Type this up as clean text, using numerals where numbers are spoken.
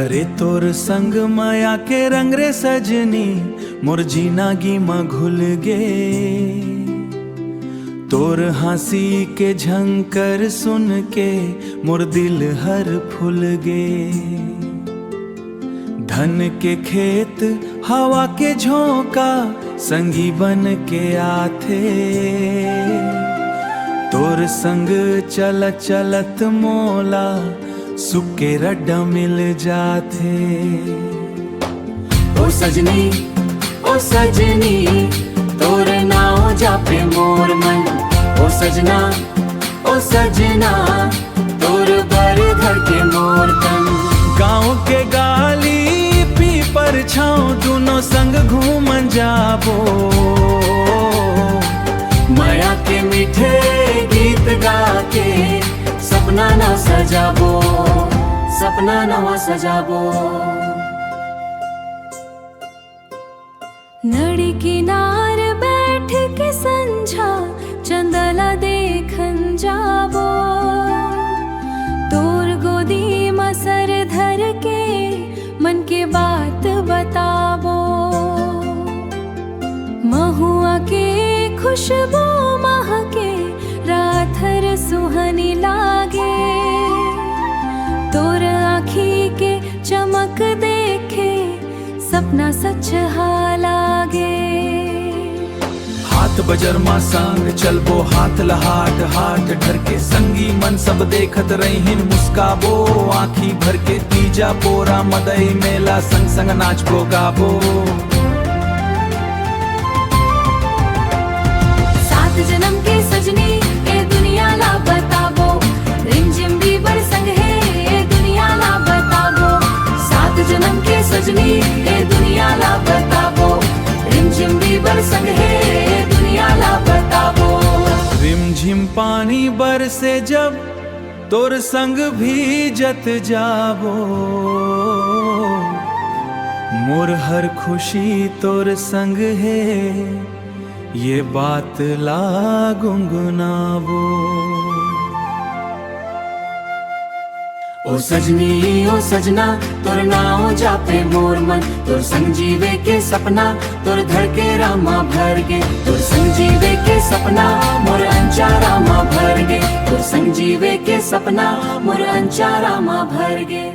अरे तोर संग माया के रंग रे सजनी मोर जीनागी में घुल गे। तोर हंसी के झंकर सुन के मोर दिल हर फुल गे। धन के खेत हवा के झोंका संगी बन के आथे। तोर संग चलत चलत मोला सुके रड्डा मिल जाथे। ओ सजनी तोर नाव जापे मोर मन। ओ सजना तोर बर धर के मोर तन। गाँव के गाली पीपर छाँव दोनों संग घूमन जाबो। माया के मीठे गीत गा के सपना न सजाबो, सपना नवा सजाबो। नदी किनार बैठ के संझा चंदला देखन जाबो। तोर गोदी में सर धर के मन के बात बताबो। महुआ के खुशबू महके राथर सुहानी लागे। तोर आँखी के चमक देखे सपना सच लागे। हाथ बजर मा संग चलबो हाथ लहाट हाट ढर के। संगी मन सब देखत रहिन मुस्काबो। आँखी भर के तीजा पोरा मदई मेला संग संग नाचबो गाबो। सात जन्म के सजनी ए दुनिया ला बताबो। रिमझिम भी बड़ संग है ए दुनिया ला बताबो। सात जन्म के सजनी ए दुनिया ला बताबो। रिमझिम भी बड़ संग है ए दुनिया ला बताबो। रिमझिम पानी बरसे जब तोर संग भीजत जाबो। मोर हर खुशी तोर संग है ये बात ला गुनगुनाबो। ओ सजना तोर नाव जापे मोर मन। तोर संग जीवे के सपना तोर धर के रामा भर गे। तोर संग जीवे के सपना मोर अंचारा मा भर गे। तोर संग जीवे के सपना मोर अंचारा मा भर गे।